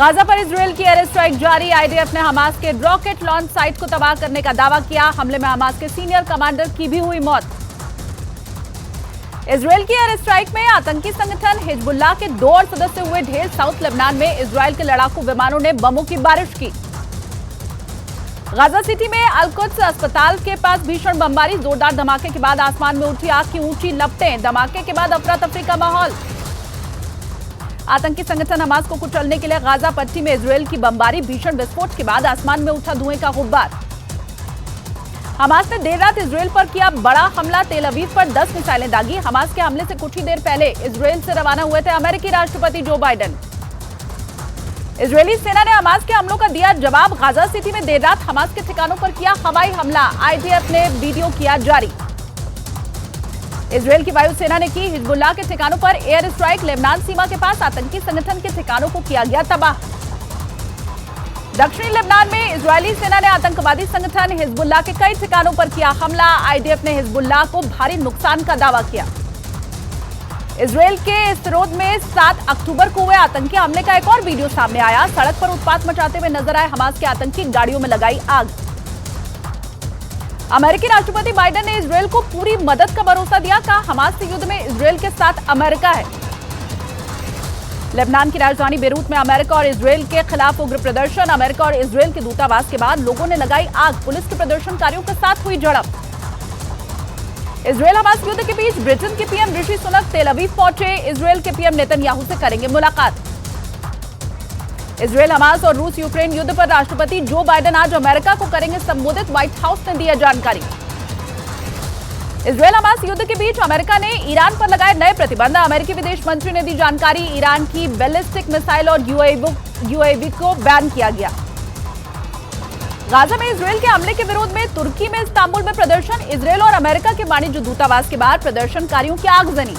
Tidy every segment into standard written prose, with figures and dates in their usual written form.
Gaza पर Israel की air strike जारी। आईडीएफ ने हमास के रॉकेट लॉन्च साइट को तबाह करने का दावा किया। हमले में हमास के सीनियर कमांडर की भी हुई मौत। इजरायल की एयर स्ट्राइक में आतंकी संगठन हिजबुल्लाह के 2 और सदस्य हुए ढेर। साउथ लेबनान में इजरायल के लड़ाकू विमानों ने बमों की बारिश की। गाजा सिटी में अल-कुद्स अस्पताल के पास भीषण बमबारी। जोरदार धमाके के बाद आसमान में उठी आग की ऊंची लपटें। धमाके के बाद अफरा तफरी का माहौल। आतंकी संगठन हमास को कुचलने के लिए गाजा पट्टी में इजरायल की बमबारी। भीषण विस्फोट के बाद आसमान में उठा धुएं का गुब्बार। हमास ने देर रात इजरायल पर किया बड़ा हमला। तेल अवीव पर 10 मिसाइलें दागी। हमास के हमले से कुछ ही देर पहले इजरायल से रवाना हुए थे अमेरिकी राष्ट्रपति जो बाइडेन। इजरायली सेना ने हमास के हमलों का दिया जवाब। गाजा सिटी में देर रात हमास के ठिकानों पर किया हवाई हमला। आईडीएफ ने वीडियो किया जारी। इजरायल की वायुसेना ने की हिजबुल्लाह के ठिकानों पर एयर स्ट्राइक। लेबनान सीमा के पास आतंकी संगठन के ठिकानों को किया गया तबाह। दक्षिणी लेबनान में इजरायली सेना ने आतंकवादी संगठन हिजबुल्लाह के कई ठिकानों पर किया हमला। आईडीएफ ने हिजबुल्लाह को भारी नुकसान का दावा किया। इजरायल के इस्रोद में 7 अक्टूबर को हुए आतंकी हमले का एक और वीडियो सामने आया। सड़क पर उत्पात मचाते हुए नजर आए हमास के आतंकी। गाड़ियों में लगाई आग। अमेरिकी राष्ट्रपति बाइडेन ने इजरायल को पूरी मदद का भरोसा दिया। कहा हमास के युद्ध में इजरायल के साथ अमेरिका है। लेबनान की राजधानी बेरूत में अमेरिका और इजरायल के खिलाफ उग्र प्रदर्शन। अमेरिका और इजरायल के दूतावास के बाद लोगों ने लगाई आग। पुलिस के प्रदर्शनकारियों के साथ हुई झड़प। इजरायल हमास युद्ध के बीच ब्रिटेन के पीएम ऋषि सुनक तेल अवीव पहुंचे। इजरायल के पीएम नेतन्याहू से करेंगे मुलाकात। इजरायल हमास और रूस यूक्रेन युद्ध पर राष्ट्रपति जो बाइडेन आज अमेरिका को करेंगे संबोधित। व्हाइट हाउस ने दी जानकारी। इजरायल हमास युद्ध के बीच अमेरिका ने ईरान पर लगाए नए प्रतिबंध। अमेरिकी विदेश मंत्री ने दी जानकारी। ईरान की बैलिस्टिक मिसाइल और यूएवी को बैन किया गया। गाजा में इजरायल के हमले के विरोध में तुर्की में इस्तांबुल में प्रदर्शन। इजरायल और अमेरिका के वाणिज्य दूतावास के बाहर प्रदर्शनकारियों की आगजनी।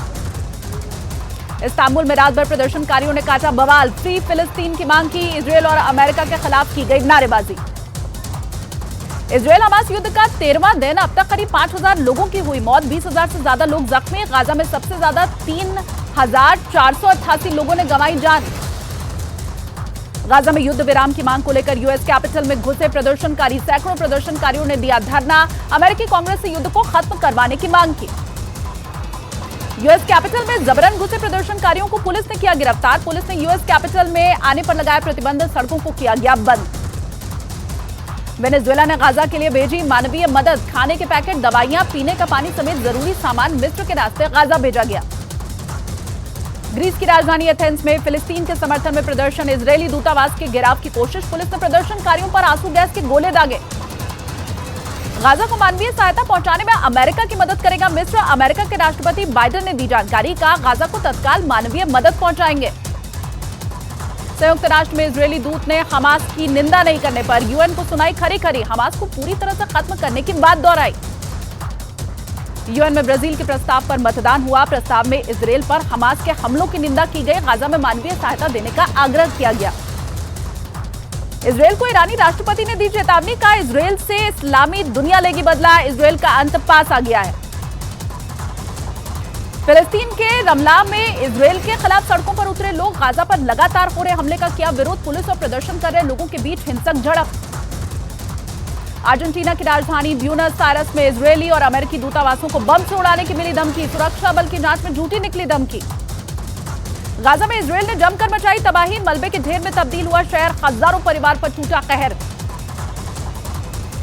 इस्तांबुल में रात भर प्रदर्शनकारियों ने काटा बवाल। फ्री फिलिस्तीन की मांग की। इजरायल और अमेरिका के खिलाफ की गई नारेबाजी। इजरायल हमास युद्ध का 13वां दिन। अब तक करीब 5000 लोगों की हुई मौत। 20,000 से ज्यादा लोग जख्मी। गाजा में सबसे ज्यादा 3,488 लोगों ने गंवाई जान। गाजा में युद्ध विराम की मांग को लेकर यूएस कैपिटल में घुसे प्रदर्शनकारी। सैकड़ों प्रदर्शनकारियों ने दिया धरना। अमेरिकी कांग्रेस से युद्ध को खत्म करवाने की मांग की। यूएस कैपिटल में जबरन घुसे प्रदर्शनकारियों को पुलिस ने किया गिरफ्तार। पुलिस ने यूएस कैपिटल में आने पर लगाया प्रतिबंध। सड़कों को किया गया बंद। वेनेजुएला ने गाजा के लिए भेजी मानवीय मदद। खाने के पैकेट, दवाइयां, पीने का पानी समेत जरूरी सामान मिस्र के रास्ते गाजा भेजा गया। ग्रीस की राजधानी एथेंस में फिलिस्तीन के समर्थन में प्रदर्शन। इजरायली दूतावास के घेराव की कोशिश। पुलिस ने प्रदर्शनकारियों पर आंसू गैस के गोले दागे। गाजा को मानवीय सहायता पहुंचाने में अमेरिका की मदद करेगा मिस्र। अमेरिका के राष्ट्रपति बाइडेन ने दी जानकारी। कहा गाजा को तत्काल मानवीय मदद पहुंचाएंगे। संयुक्त राष्ट्र में इजरायली दूत ने हमास की निंदा नहीं करने पर यूएन को सुनाई खरी खरी। हमास को पूरी तरह से खत्म करने की बात दोहराई। यूएन में ब्राजील के प्रस्ताव पर मतदान हुआ। प्रस्ताव में इजरायल पर हमास के हमलों की निंदा की गई। गाजा में मानवीय सहायता देने का आग्रह किया गया। इजरायल को ईरानी राष्ट्रपति ने दी चेतावनी। कहा इजरायल से इस्लामी दुनिया लेगी बदला। इजरायल का अंत पास आ गया है। फिलिस्तीन के रमला में इजरायल के खिलाफ सड़कों पर उतरे लोग। गाजा पर लगातार हो रहे हमले का किया विरोध। पुलिस और प्रदर्शन कर रहे लोगों के बीच हिंसक झड़प। अर्जेंटीना की राजधानी ब्यूनस आयर्स में इजरायली और अमेरिकी दूतावासों को बम से उड़ाने की मिली धमकी। सुरक्षा बल की जांच में झूठी निकली धमकी। गाजा में इजरायल ने जमकर मचाई तबाही। मलबे के ढेर में तब्दील हुआ शहर। हजारों परिवार पर टूटा कहर।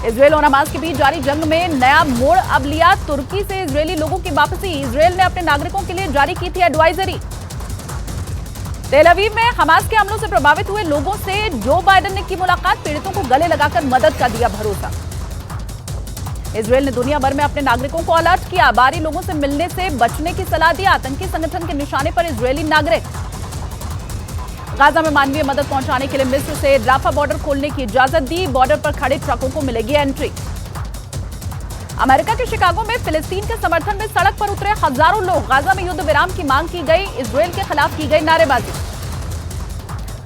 इजरायल और हमास के बीच जारी जंग में नया मोड़ अब लिया। तुर्की से इजरायली लोगों की वापसी। इजरायल ने अपने नागरिकों के लिए जारी की थी एडवाइजरी। तेल अवीव में हमास के हमलों से प्रभावित हुए लोगों से जो बाइडेन ने की मुलाकात। पीड़ितों को गले लगाकर मदद का दिया भरोसा। इजरायल ने दुनिया भर में अपने नागरिकों को अलर्ट किया। बाहरी लोगों से मिलने से बचने की सलाह दी। आतंकी संगठन के निशाने पर इजरायली नागरिक। गाजा में मानवीय मदद पहुंचाने के लिए मिस्र से राफा बॉर्डर खोलने की इजाजत दी। बॉर्डर पर खड़े ट्रकों को मिलेगी एंट्री। अमेरिका के शिकागो में फिलिस्तीन के समर्थन में सड़क पर उतरे हजारों लोग। गाजा में युद्ध विराम की मांग की गई। इजरायल के खिलाफ की गई नारेबाजी।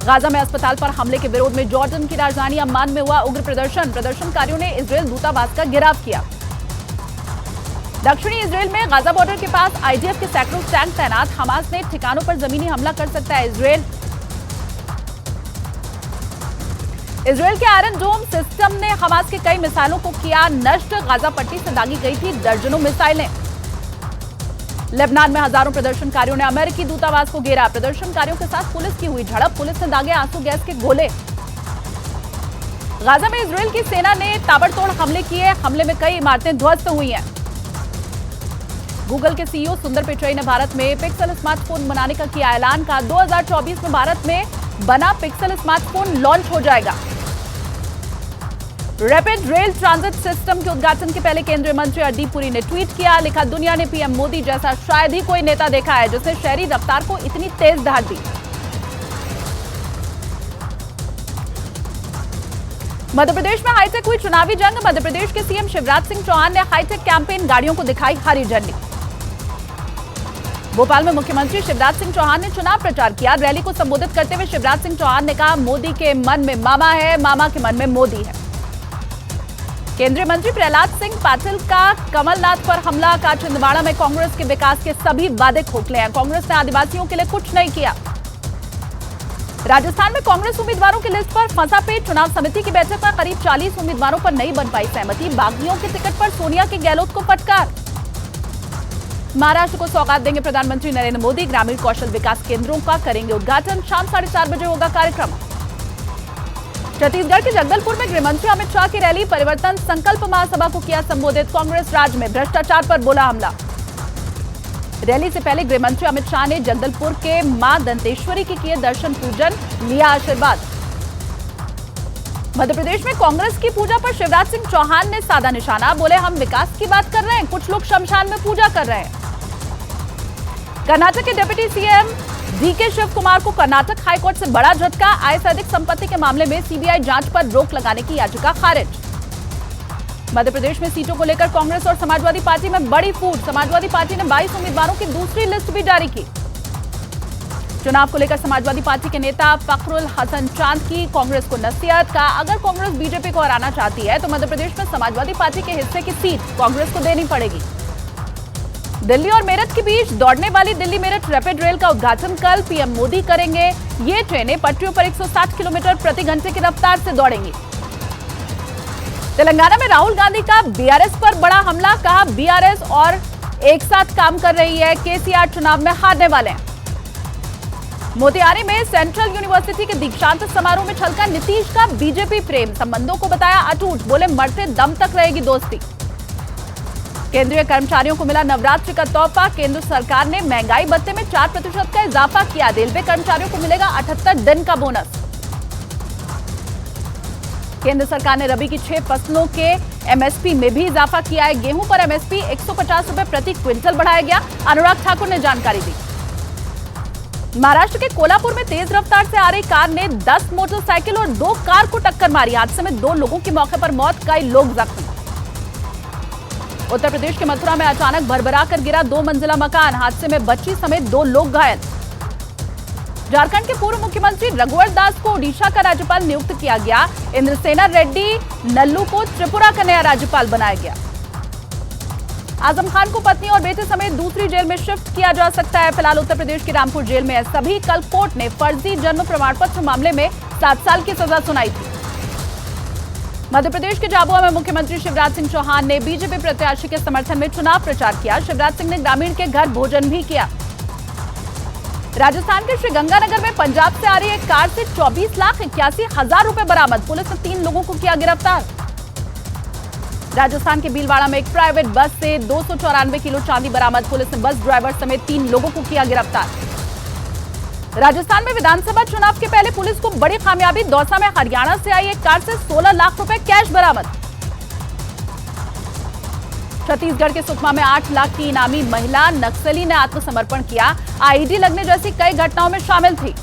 गाजा में अस्पताल पर हमले के विरोध में जॉर्डन की राजधानी अम्मान में हुआ उग्र प्रदर्शन। प्रदर्शनकारियों ने इजरायल दूतावास का घेराव किया। दक्षिणी इजरायल में गाजा बॉर्डर के पास आईडीएफ के सैकड़ों टैंक तैनात। हमास ने ठिकानों पर जमीनी हमला कर सकता है इजरायल। इजरायल के आयरन डोम सिस्टम ने हमास के कई मिसाइलों को किया नष्ट। गाजा पट्टी से दागी गई थी दर्जनों मिसाइलें। लेबनान में हजारों प्रदर्शनकारियों ने अमेरिकी दूतावास को घेरा। प्रदर्शनकारियों के साथ पुलिस की हुई झड़प। पुलिस ने दागे आंसू गैस के गोले। गाजा में इजरायल की सेना ने ताबड़तोड़ हमले किए। हमले में कई इमारतें ध्वस्त हुई हैं। गूगल के सीईओ सुंदर पिचई ने भारत में पिक्सल स्मार्टफोन बनाने का किया ऐलान। का 2024 में भारत में बना पिक्सल स्मार्टफोन लॉन्च हो जाएगा। रैपिड रेल ट्रांजिट सिस्टम के उद्घाटन के पहले केंद्रीय मंत्री हरदीप पुरी ने ट्वीट किया। लिखा, दुनिया ने पीएम मोदी जैसा शायद ही कोई नेता देखा है जिसने शहरी रफ्तार को इतनी तेज धार दी। मध्य प्रदेश में हाईटेक हुई चुनावी जंग। मध्य प्रदेश के सीएम शिवराज सिंह चौहान ने हाईटेक कैंपेन गाड़ियों को दिखाई हरी झंडी। भोपाल में मुख्यमंत्री शिवराज सिंह चौहान ने चुनाव प्रचार किया। रैली को संबोधित करते हुए शिवराज सिंह चौहान ने कहा, मोदी के मन में मामा है, मामा के मन में मोदी है। केंद्रीय मंत्री प्रहलाद सिंह पाटिल का कमलनाथ पर हमला। का छिंदवाड़ा में कांग्रेस के विकास के सभी वादे खोखले हैं। कांग्रेस ने आदिवासियों के लिए कुछ नहीं किया। राजस्थान में कांग्रेस उम्मीदवारों की लिस्ट पर फंसा पेट। चुनाव समिति की बैठक में करीब 40 उम्मीदवारों पर नहीं बन पाई सहमति। बागियों के टिकट पर सोनिया के गहलोत को फटकार। महाराष्ट्र को सौगात देंगे प्रधानमंत्री नरेंद्र मोदी। ग्रामीण कौशल विकास केंद्रों का करेंगे उद्घाटन। शाम 4:30 बजे होगा कार्यक्रम। छत्तीसगढ़ के जगदलपुर में गृहमंत्री अमित शाह की रैली। परिवर्तन संकल्प महासभा को किया संबोधित। कांग्रेस राज में भ्रष्टाचार पर बोला हमला। रैली से पहले गृहमंत्री अमित शाह ने जगदलपुर के मां दंतेश्वरी की किए दर्शन पूजन, लिया आशीर्वाद। मध्य प्रदेश में कांग्रेस की पूजा पर शिवराज सिंह चौहान ने साधा निशाना। बोले, हम विकास की बात कर रहे हैं, कुछ लोग शमशान में पूजा कर रहे हैं। कर्नाटक के deputy CM DK Shivakumar को कर्नाटक हाईकोर्ट से बड़ा झटका। आय से अधिक संपत्ति के मामले में सीबीआई जांच पर रोक लगाने की याचिका खारिज। मध्य प्रदेश में सीटों को लेकर कांग्रेस और समाजवादी पार्टी में बड़ी फूट। समाजवादी पार्टी ने 22 उम्मीदवारों की दूसरी लिस्ट भी जारी की। चुनाव को लेकर समाजवादी पार्टी के नेता फखरुल हसन चांद की कांग्रेस को नसीहत। का अगर कांग्रेस बीजेपी को हराना चाहती है तो मध्य प्रदेश में समाजवादी पार्टी के हिस्से की सीट कांग्रेस को देनी पड़ेगी। दिल्ली और मेरठ के बीच दौड़ने वाली दिल्ली मेरठ रैपिड रेल का उद्घाटन कल पीएम मोदी करेंगे। ये ट्रेनें पटरियों पर 160 किलोमीटर प्रति घंटे की रफ्तार से दौड़ेंगी। तेलंगाना में राहुल गांधी का बीआरएस पर बड़ा हमला। कहा, बीआरएस और एक साथ काम कर रही है, केसीआर चुनाव में हारने वाले हैं। मोतिहारी में सेंट्रल यूनिवर्सिटी के दीक्षांत समारोह में छलका नीतीश का बीजेपी प्रेम। संबंधों को बताया अटूट। बोले, मरते दम तक रहेगी दोस्ती। केंद्रीय कर्मचारियों को मिला नवरात्रि का तोहफा। केंद्र सरकार ने महंगाई भत्ते में 4% का इजाफा किया। रेलवे कर्मचारियों को मिलेगा 78 दिन का बोनस। केंद्र सरकार ने रबी की 6 फसलों के एमएसपी में भी इजाफा किया है। गेहूं पर एमएसपी 150 रुपए प्रति क्विंटल बढ़ाया गया। अनुराग ठाकुर ने जानकारी दी। महाराष्ट्र के कोल्हापुर में तेज रफ्तार से आ रही कार ने 10 मोटरसाइकिल और 2 कार को टक्कर मारी। हादसे में 2 लोगों की मौके पर मौत, कई लोग जख्मी। उत्तर प्रदेश के मथुरा में अचानक भरभरा कर गिरा 2 मंजिला मकान। हादसे में बच्ची समेत 2 लोग घायल। झारखंड के पूर्व मुख्यमंत्री रघुवर दास को ओडिशा का राज्यपाल नियुक्त किया गया। इंद्रसेना रेड्डी नल्लू को त्रिपुरा का नया राज्यपाल बनाया गया। आजम खान को पत्नी और बेटे समेत दूसरी जेल में शिफ्ट किया जा सकता है। फिलहाल उत्तर प्रदेश की रामपुर जेल में है सभी। कल कोर्ट ने फर्जी जन्म प्रमाण पत्र मामले में 7 साल की सजा सुनाई थी। मध्य प्रदेश के झाबुआ में मुख्यमंत्री शिवराज सिंह चौहान ने बीजेपी प्रत्याशी के समर्थन में चुनाव प्रचार किया। शिवराज सिंह ने ग्रामीण के घर भोजन भी किया। राजस्थान के श्रीगंगानगर में पंजाब से आ रही एक कार से 24,81,000 रुपए बरामद। पुलिस ने 3 लोगों को किया गिरफ्तार। राजस्थान के भीलवाड़ा में एक प्राइवेट बस से 294 किलो चांदी बरामद। पुलिस ने बस ड्राइवर समेत 3 लोगों को किया गिरफ्तार। राजस्थान में विधानसभा चुनाव के पहले पुलिस को बड़ी कामयाबी। दौसा में हरियाणा से आई एक कार से 16 लाख रुपए कैश बरामद। छत्तीसगढ़ के सुकमा में 8 लाख की इनामी महिला नक्सली ने आत्मसमर्पण किया। आईईडी लगने जैसी कई घटनाओं में शामिल थी।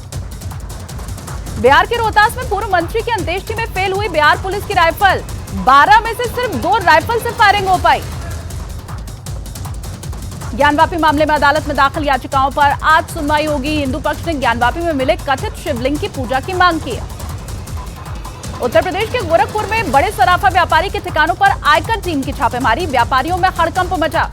बिहार के रोहतास में पूर्व मंत्री की अंत्येष्टि में फेल हुई बिहार पुलिस की राइफल। 12 में से सिर्फ 2 राइफल से फायरिंग हो पाई। ज्ञानवापी मामले में अदालत में दाखिल याचिकाओं पर आज सुनवाई होगी। हिंदू पक्ष ने ज्ञानवापी में मिले कथित शिवलिंग की पूजा की मांग की है। उत्तर प्रदेश के गोरखपुर में बड़े सराफा व्यापारी के ठिकानों पर आयकर टीम की छापेमारी। व्यापारियों में हड़कंप मचा।